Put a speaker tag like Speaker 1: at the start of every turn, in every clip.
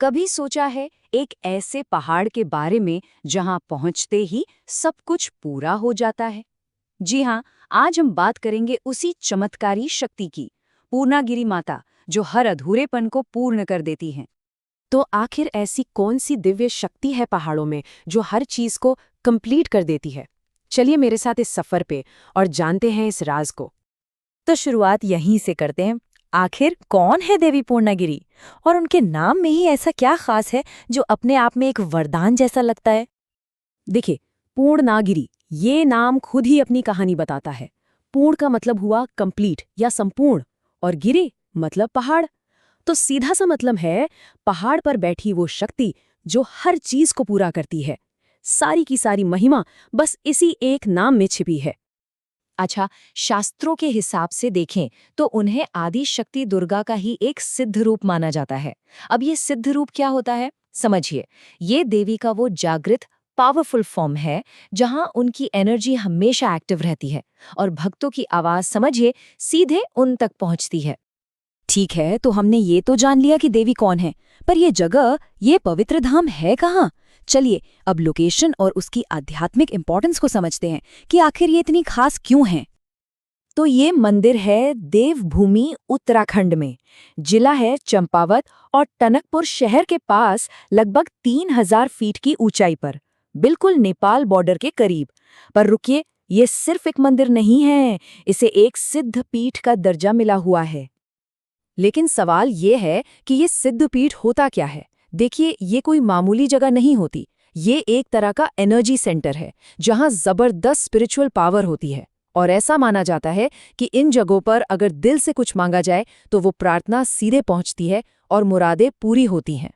Speaker 1: कभी सोचा है एक ऐसे पहाड़ के बारे में जहां पहुंचते ही सब कुछ पूरा हो जाता है? जी हाँ, आज हम बात करेंगे उसी चमत्कारी शक्ति की, पूर्णागिरी माता, जो हर अधूरेपन को पूर्ण कर देती है।
Speaker 2: तो आखिर ऐसी कौन सी दिव्य शक्ति है पहाड़ों में जो हर चीज को कंप्लीट कर देती है? चलिए मेरे साथ इस सफर पे और जानते हैं इस राज को।
Speaker 3: तो शुरुआत यहीं से करते हैं। आखिर कौन है देवी पूर्णागिरी और उनके नाम में ही ऐसा क्या खास है जो अपने आप में एक वरदान जैसा लगता है?
Speaker 2: देखिए, पूर्णागिरी ये नाम खुद ही अपनी कहानी बताता है। पूर्ण का मतलब हुआ कंप्लीट या संपूर्ण, और गिरी मतलब पहाड़। तो सीधा सा मतलब है पहाड़ पर बैठी वो शक्ति जो हर चीज को पूरा करती है। सारी की सारी महिमा बस इसी एक नाम में छिपी है।
Speaker 3: अच्छा, शास्त्रों के हिसाब से देखें तो उन्हें आदि शक्ति दुर्गा का ही एक सिद्ध रूप माना जाता है। अब ये सिद्ध रूप क्या होता है, समझिए। ये देवी का वो जागृत पावरफुल फॉर्म है जहां उनकी एनर्जी हमेशा एक्टिव रहती है और भक्तों की आवाज, समझिए, सीधे उन तक पहुंचती है।
Speaker 2: ठीक है, तो हमने ये तो जान लिया कि देवी कौन है, पर ये जगह, ये पवित्र धाम है कहाँ? चलिए अब लोकेशन और उसकी आध्यात्मिक इंपॉर्टेंस को समझते हैं कि आखिर ये इतनी खास क्यों है।
Speaker 3: तो ये मंदिर है देवभूमि उत्तराखंड में। जिला है चंपावत और टनकपुर शहर के पास, लगभग 3000 फीट की ऊंचाई पर, बिल्कुल नेपाल बॉर्डर के करीब। पर रुकिए, ये सिर्फ एक मंदिर नहीं है, इसे एक सिद्ध पीठ का दर्जा मिला हुआ है।
Speaker 2: लेकिन सवाल ये है कि ये सिद्धपीठ होता क्या है? देखिए, ये कोई मामूली जगह नहीं होती। ये एक तरह का एनर्जी सेंटर है जहां जबरदस्त स्पिरिचुअल पावर होती है। और ऐसा माना जाता है कि इन जगहों पर अगर दिल से कुछ मांगा जाए तो वो प्रार्थना सीधे पहुंचती है और मुरादें पूरी होती हैं।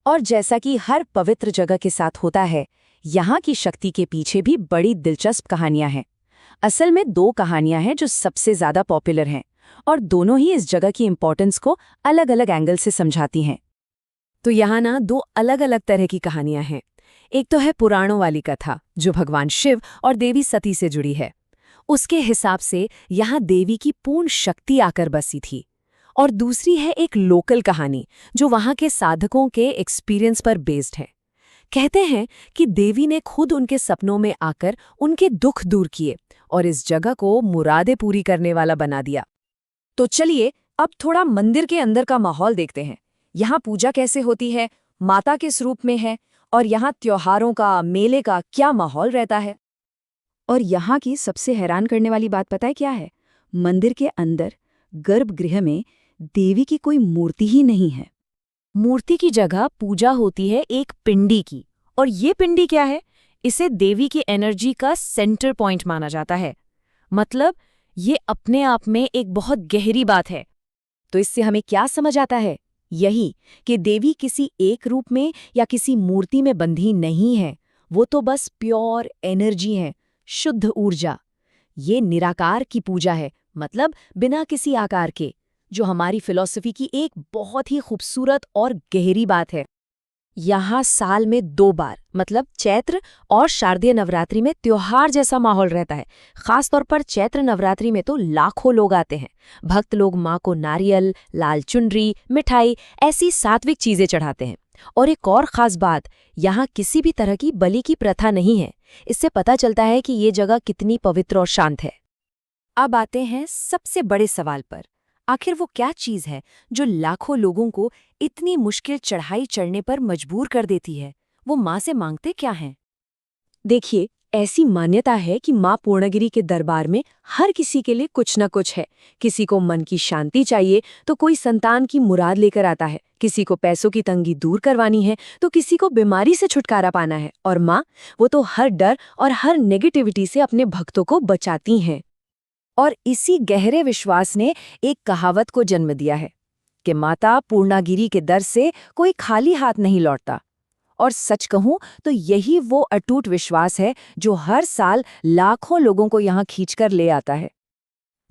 Speaker 3: और जैसा कि हर पवित्र जगह के साथ होता है, यहाँ की शक्ति के पीछे भी बड़ी दिलचस्प कहानियां हैं। असल में 2 कहानियां हैं जो सबसे ज्यादा पॉपुलर हैं, और दोनों ही इस जगह की इंपॉर्टेंस को अलग अलग एंगल से समझाती हैं।
Speaker 2: तो यहाँ ना 2 अलग अलग तरह की कहानियां हैं। एक तो है पुराणों वाली कथा जो भगवान शिव और देवी सती से जुड़ी है। उसके हिसाब से यहाँ देवी की पूर्ण शक्ति आकर बसी थी। और दूसरी है एक लोकल कहानी जो वहाँ के साधकों के एक्सपीरियंस पर बेस्ड है। कहते हैं कि देवी ने खुद उनके सपनों में आकर उनके दुख दूर किए और इस जगह को मुरादें पूरी करने वाला बना दिया।
Speaker 3: तो चलिए अब थोड़ा मंदिर के अंदर का माहौल देखते हैं। यहाँ पूजा कैसे होती है, माता किस रूप में है, और यहाँ त्योहारों का, मेले का क्या माहौल रहता है।
Speaker 1: और यहाँ की सबसे हैरान करने वाली बात पता है क्या है? मंदिर के अंदर गर्भगृह में देवी की कोई मूर्ति ही नहीं है।
Speaker 3: मूर्ति की जगह पूजा होती है एक पिंडी की। और ये पिंडी क्या है? इसे देवी की एनर्जी का सेंटर पॉइंट माना जाता है। मतलब ये अपने आप में एक बहुत गहरी बात है। तो इससे हमें क्या समझ आता है? यही कि देवी किसी एक रूप में या किसी मूर्ति में बंधी नहीं है। वो तो बस प्योर एनर्जी है, शुद्ध ऊर्जा। ये निराकार की पूजा है, मतलब बिना किसी आकार के, जो हमारी फिलॉसफी की एक बहुत ही खूबसूरत और गहरी बात है। यहाँ साल में 2 बार, मतलब चैत्र और शारदीय नवरात्रि में त्योहार जैसा माहौल रहता है। खासतौर पर चैत्र नवरात्रि में तो लाखों लोग आते हैं। भक्त लोग माँ को नारियल, लाल चुनरी, मिठाई, ऐसी सात्विक चीजें चढ़ाते हैं। और एक और खास बात, यहाँ किसी भी तरह की बलि की प्रथा नहीं है। इससे पता चलता है कि ये जगह कितनी पवित्र और शांत है। अब आते हैं सबसे बड़े सवाल पर। आखिर वो क्या चीज है जो लाखों लोगों को इतनी मुश्किल चढ़ाई चढ़ने पर मजबूर कर देती है? वो माँ से मांगते क्या हैं?
Speaker 2: देखिए, ऐसी मान्यता है कि माँ पूर्णागिरी के दरबार में हर किसी के लिए कुछ न कुछ है। किसी को मन की शांति चाहिए तो कोई संतान की मुराद लेकर आता है, किसी को पैसों की तंगी दूर करवानी है तो किसी को बीमारी से छुटकारा पाना है। और माँ, वो तो हर डर और हर नेगेटिविटी से अपने भक्तों को बचाती हैं। और इसी गहरे विश्वास ने एक कहावत को जन्म दिया है कि माता पूर्णागिरी के दर से कोई खाली हाथ नहीं लौटता। और सच कहूं तो यही वो अटूट विश्वास है जो हर साल लाखों लोगों को यहाँ खींचकर ले आता है।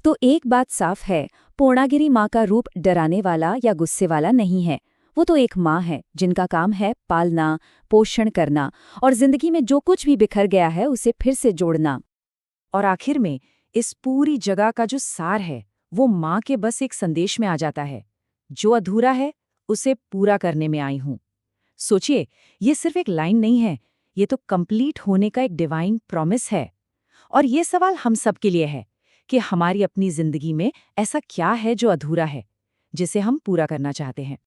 Speaker 1: तो एक बात साफ है, पूर्णागिरी माँ का रूप डराने वाला या गुस्से वाला नहीं है। वो तो एक माँ है जिनका काम है पालना, पोषण करना और जिंदगी में जो कुछ भी बिखर गया है उसे फिर से जोड़ना।
Speaker 3: और आखिर में इस पूरी जगह का जो सार है वो माँ के बस एक संदेश में आ जाता है, जो अधूरा है उसे पूरा करने में आई हूँ।
Speaker 1: सोचिए, ये सिर्फ एक लाइन नहीं है, ये तो कंप्लीट होने का एक डिवाइन प्रॉमिस है। और ये सवाल हम सब के लिए है कि हमारी अपनी जिंदगी में ऐसा क्या है जो अधूरा है, जिसे हम पूरा करना चाहते हैं।